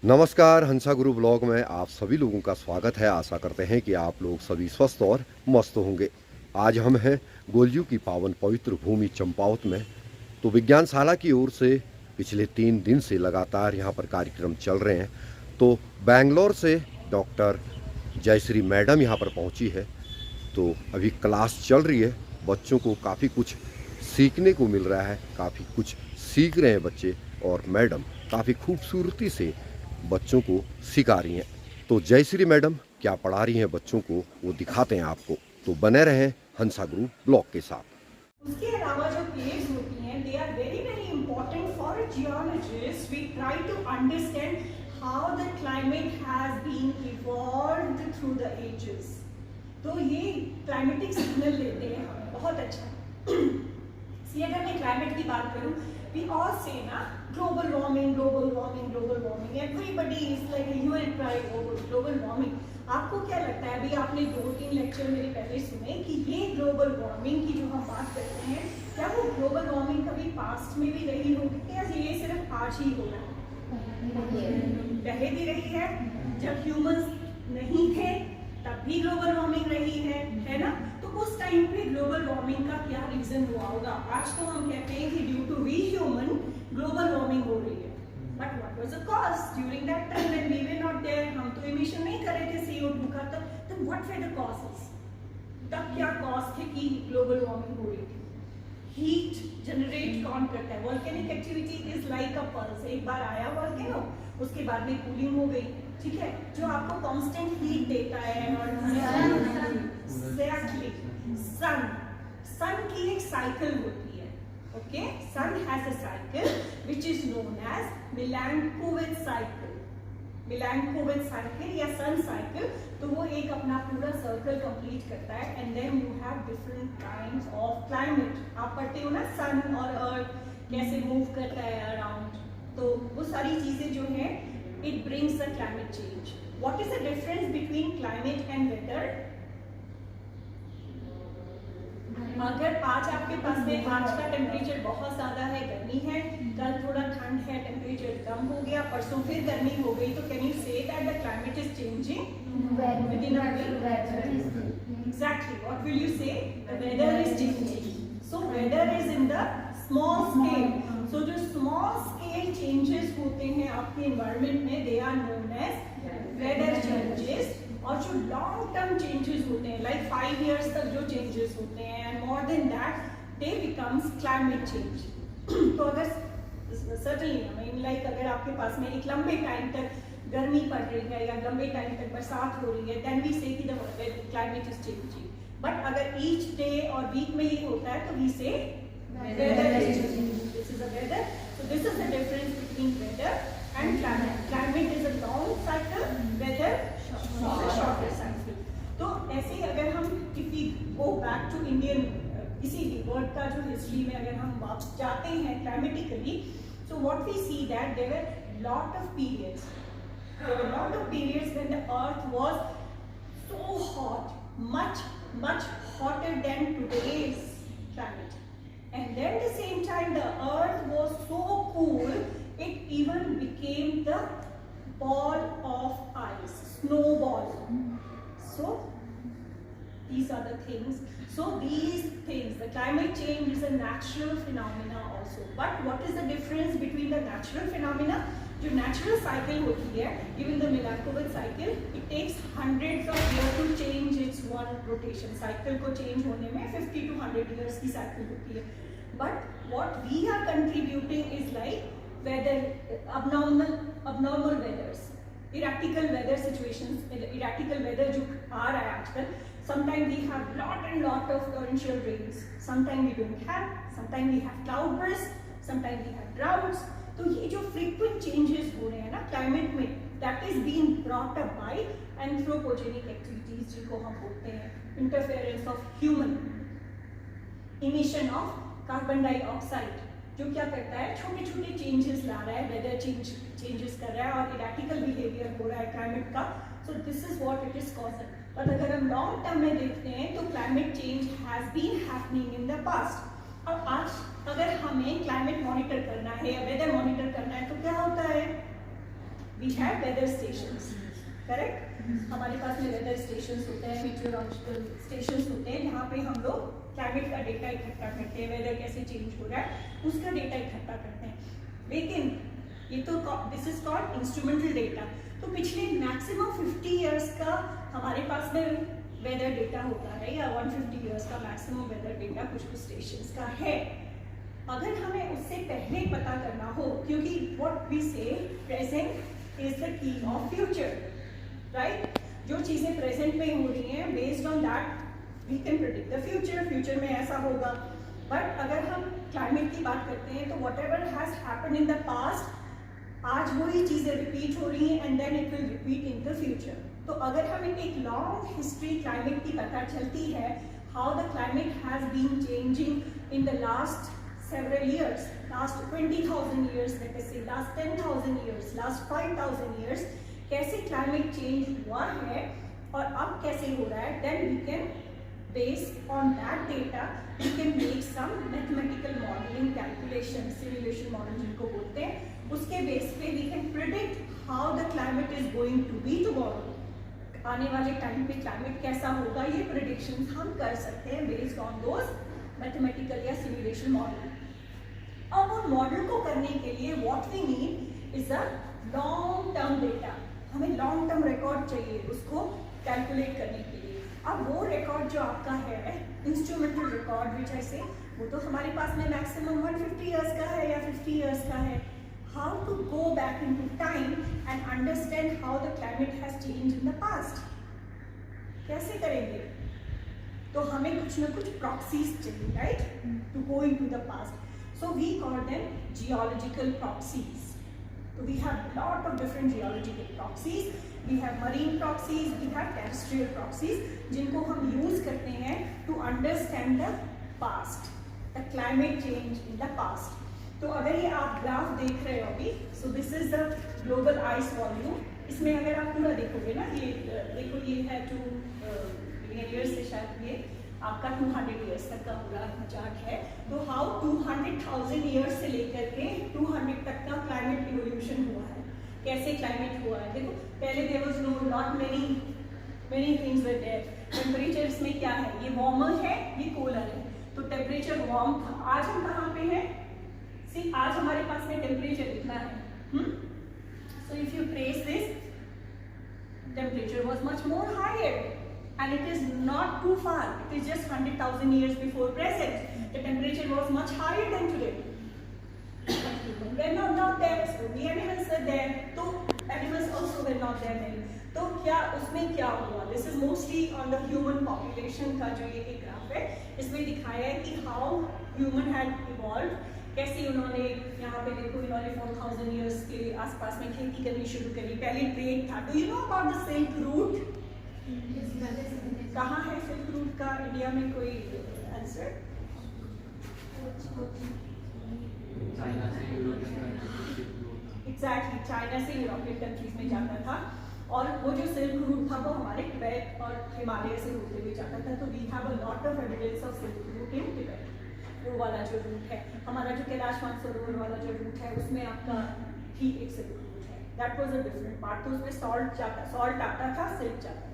नमस्कार, हंसा गुरु ब्लॉग में आप सभी लोगों का स्वागत है। आशा करते हैं कि आप लोग सभी स्वस्थ और मस्त होंगे। आज हम हैं गोलजू की पावन पवित्र भूमि चंपावत में। तो विज्ञानशाला की ओर से पिछले 3 दिन से लगातार यहाँ पर कार्यक्रम चल रहे हैं। तो बेंगलोर से डॉक्टर जयश्री मैडम यहाँ पर पहुँची है। तो अभी क्लास चल रही है, बच्चों को काफ़ी कुछ सीखने को मिल रहा है, काफ़ी कुछ सीख रहे हैं बच्चे, और मैडम काफ़ी खूबसूरती से बच्चों को सिखा रही हैं। तो जयश्री मैडम क्या पढ़ा रही हैं बच्चों को, वो दिखाते हैं आपको। तो बने रहें हंसा गुरु ब्लॉग के साथ। उसके अलावा जो प्लेट्स होती हैं, they are very very important for geologist. We try to understand how the climate has been evolved through the ages. तो ये क्लाइमेटिक सिग्नल लेते हैं हम, बहुत अच्छा। सी अगर मैं क्लाइमेट की बात करूं, we all say ना global warming, global warming, global warming. Everybody is like you will try global warming. आपको क्या लगता है, अभी आपने 2-3 लेक्चर मेरे पहले सुने कि ये ग्लोबल वार्मिंग की जो हम बात करते हैं, क्या वो ग्लोबल वार्मिंग कभी पास्ट में भी रही होगी या ये सिर्फ आज ही हो रहा है? पहले भी रही है, जब ह्यूमंस नहीं थे तब भी ग्लोबल वार्मिंग रही है ना? तो उस टाइम पे ग्लोबल वार्मिंग का क्या रीजन हुआ होगा? आज तो हम कहते हैं कि due to we human global warming हो रही है, but what was the cause during that time when we were not there? हम तो इमिशन नहीं कर रहे थे CO2 का, तब व्हाट वर द कॉजेस? तब क्या कॉज थे कि ग्लोबल वार्मिंग हो रही थी? हीट जनरेट कौन करता है? Volcanic activity is like a pulse. एक बार आया वोल्केनो, उसके बाद में कूलिंग हो गई, ठीक है, जो आपको कांस्टेंट हीट देता है। और एग्जैक्टली सन की एक साइकिल होती है, okay? Sun has a cycle which is known as Milankovitch cycle. Milankovitch cycle या सन साइकिल, तो वो एक अपना पूरा सर्कल कंप्लीट करता है। And then you have different kinds of climate. आप पढ़ते हो ना सन और अर्थ कैसे मूव करता है अराउंड, तो वो सारी चीजें जो है it brings the climate change. What is the difference between climate and weather? अगर आज आपके पास में आज का टेम्परेचर बहुत ज्यादा है, गर्मी है, कल थोड़ा ठंड है, टेम्परेचर कम हो गया, परसों फिर गर्मी हो गई, तो can you say that the climate is changing within a week? Exactly. What will you say? The weather is changing. So weather is in the small scale. So जो small scale changes होते हैं आपके environment में, they are known as weather changes. और जो long term changes होते हैं, like 5 years तक जो changes होते हैं, and more than that, they becomes climate change. तो अगर certainly, I mean, like अगर आपके पास में एक लंबे टाइम तक गर्मी पड़ रही है या लंबे टाइम तक बरसात हो रही है, then we say कि the climate is changing. But अगर each day और week में ये होता है, तो we say weather is changing. This is a weather. So this is the difference between weather and climate. Climate is a long cycle, weather is a shorter cycle. तो ऐसे अगर हम if we go back to Indian किसी भी word का जो history में अगर हम वापस जाते हैं climatically, so what we see that there were lot of periods. There were lot of periods when the earth was so hot, much hotter than today's climate. And then at the same time the earth was so cool, it even became the ball of ice, snowball. So these are the things. So these things, the climate change is a natural phenomena also. But what is the difference between the natural phenomena? जो natural cycle होती है, even the Milankovitch cycle, it takes hundreds of years to change its one rotation. Cycle को change होने में 50 to 100 years की cycle होती है. But what we are contributing is like weather, abnormal weathers, erratic weather situations, erratic weather जो आ रहा है आजकल. Sometimes we have lot of torrential rains. Sometimes we don't have. Sometimes we have cloudbursts. Sometimes we have droughts. तो ये जो frequent changes हो रहे हैं ना क्लाइमेट में, that is being brought up by anthropogenic activities जिनको हम बोलते हैं interference of human, emission of carbon dioxide, जो क्या करता है छोटे छोटे changes ला रहा है, weather changes कर रहा है और erratic behavior हो रहा है क्लाइमेट का. So this is what it is causing. पर अगर हम लॉन्ग टर्म में देखते हैं तो climate change has been happening in the past. और आज अगर हमें क्लाइमेट मॉनिटर करना है या वेदर मॉनिटर करना है तो क्या होता है? We have weather stations, correct. हमारे पास में वेदर स्टेशंस होते हैं, मीटियोलॉजिकल स्टेशंस होते हैं, जहाँ पे हम लोग क्लाइमेट का डेटा इकट्ठा करते हैं, वेदर कैसे चेंज हो रहा है उसका डेटा इकट्ठा करते हैं। लेकिन ये तो this is called instrumental data. तो पिछले मैक्सिमम 50 इयर्स का हमारे पास में वेदर डेटा होता है, या 150 इयर्स का मैक्सिमम वेदर डेटा कुछ स्टेशंस का है। अगर हमें उससे पहले पता करना हो, क्योंकि what we say present is the key of future, right. जो चीजें प्रेजेंट में हो रही हैं, based on that we can predict the future, future में ऐसा होगा। बट अगर हम क्लाइमेट की बात करते हैं तो whatever has happened in the past, आज वही चीजें रिपीट हो रही हैं and then it will repeat in the future. तो अगर हमें एक लॉन्ग हिस्ट्री क्लाइमेट की पता चलती है, how the climate has been changing in the last several years, last 20,000 years, let us say last 10,000 years, last 5,000 years, कैसे climate change हुआ है और अब कैसे हो रहा है, then we can based on that data we can make some mathematical modeling calculation, simulation model जिनको बोलते हैं, उसके बेस पे we can predict how the climate is going to be tomorrow। आने वाले टाइम पे क्लाइमेट कैसा होगा, ये प्रिडिक्शंस हम कर सकते हैं बेस्ड ऑन दोज मैथमेटिकल या सिमुलेशन मॉडल। अब उन मॉडल को करने के लिए what we need is a long term data. हमें लॉन्ग टर्म रिकॉर्ड चाहिए उसको कैलकुलेट करने के लिए। अब वो रिकॉर्ड जो आपका है इंस्ट्रूमेंटल रिकॉर्ड विच आई से, वो तो हमारे पास में मैक्सिमम 150 इयर्स का है या 50 इयर्स का है। How to go back into time and understand how the climate has change in the past, कैसे करेंगे? तो हमें कुछ ना कुछ प्रॉक्सीज चाहिए, right, to go into the past. So we call them geological proxies. So we have lot of different geological proxies. We have marine proxies, we have terrestrial proxies, जिनको हम use करते हैं to understand the past, the climate change in the past. तो अगर ये आप graph देख रहे हो अभी, so this is the global ice volume. इसमें अगर आप पूरा देखोगे ना, ये देखो ये है 2 billion years से शायद ये आपका 200 इयर्स तक का पूरा चार्ट है। तो हाउ 200,000 इयर्स से लेकर के 200 तक का क्लाइमेट इवोल्यूशन हुआ है, कैसे क्लाइमेट हुआ है। देखो पहले there was no not many things were there. Temperature इसमें क्या है, ये वार्मर है, ये कूलर है, तो टेम्परेचर वार्म था। आज हम कहाँ पे हैं, सी आज हमारे पास में टेम्परेचर इतना है। So if you trace this, temperature was much more higher and it is not too far, it is just 100,000 years before present. The temperature was much higher than today. We're not there, so the animals are there, so animals also were not there then. तो क्या उसमें क्या हुआ? This is mostly on the human population का जो ये एक graph है, इसमें दिखाया है कि how human had evolved, कैसे उन्होंने यहाँ पे देखो इन्होंने 4,000 years के आसपास में खेती करनी शुरू करी। पहले ट्रेड था। Do you know about the Silk Route? कहाँ है सिल्क रूट का इंडिया में, कोई आंसर? एग्जैक्टली, चाइना से यूरोपियन कंट्रीज में जाता था, और वो जो सिल्क रूट था वो हमारे तिब्बत और हिमालय से होते हुए जाता था। तो we have a lot of evidence of silk route in Tibet. वो वाला जो रूट है हमारा, जो कैलाश मानसरोवर वाला जो रूट है, उसमें आपका ही एक सिल्क रूट है। That was a different part. तो उसमें सॉल्ट आता था, सिल्क जाता था।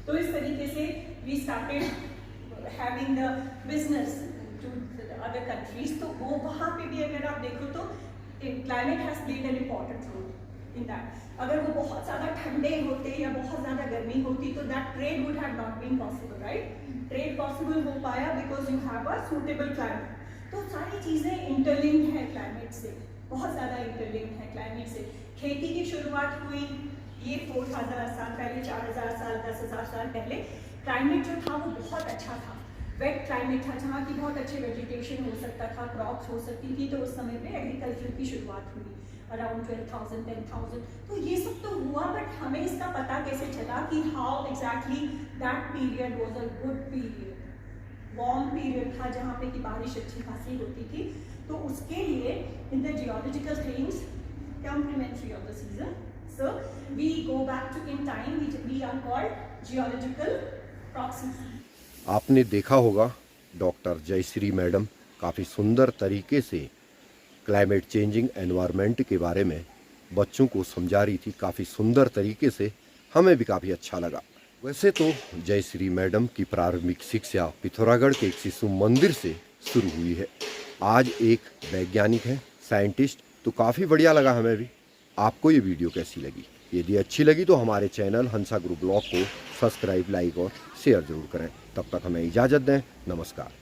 तो इस तरीके से we started having the business to other countries. तो वो वहाँ पे भी अगर आप देखो तो climate has played an important role in that. अगर वो बहुत ज़्यादा ठंडे होते या बहुत ज़्यादा गर्मी होती तो that trade would have not been possible, right. Trade possible हो पाया because you have a suitable climate. तो सारी चीज़ें इंटरलिंक्ड है क्लाइमेट से, बहुत ज़्यादा इंटरलिंक्ड है क्लाइमेट से। खेती की शुरुआत हुई ये 4,000 साल पहले, 4,000 साल, 10,000 साल पहले। क्लाइमेट जो था वो बहुत अच्छा था, वेट क्लाइमेट था, जहाँ की बहुत अच्छे वेजिटेशन हो सकता था, क्रॉप्स हो सकती थी। तो उस समय पे एग्रीकल्चर की शुरुआत हुई अराउंड 12,000 10,000। तो ये सब तो हुआ, बट हमें इसका पता कैसे चला कि how exactly that period was a good period, warm period था जहाँ पे कि बारिश अच्छी खासी होती थी। तो उसके लिए in the geological things complementary of the season, so we go back to in time, we are called geological proxies. आपने देखा होगा डॉक्टर जयश्री मैडम काफ़ी सुंदर तरीके से क्लाइमेट चेंजिंग एनवायरनमेंट के बारे में बच्चों को समझा रही थी काफ़ी सुंदर तरीके से, हमें भी काफ़ी अच्छा लगा। वैसे तो जयश्री मैडम की प्रारंभिक शिक्षा पिथौरागढ़ के एक शिशु मंदिर से शुरू हुई है। आज एक वैज्ञानिक है, साइंटिस्ट, तो काफ़ी बढ़िया लगा हमें भी। आपको ये वीडियो कैसी लगी? यदि अच्छी लगी तो हमारे चैनल हंसा गुरु ब्लॉग को सब्सक्राइब, लाइक और शेयर जरूर करें। तब तक हमें इजाज़त दें। नमस्कार।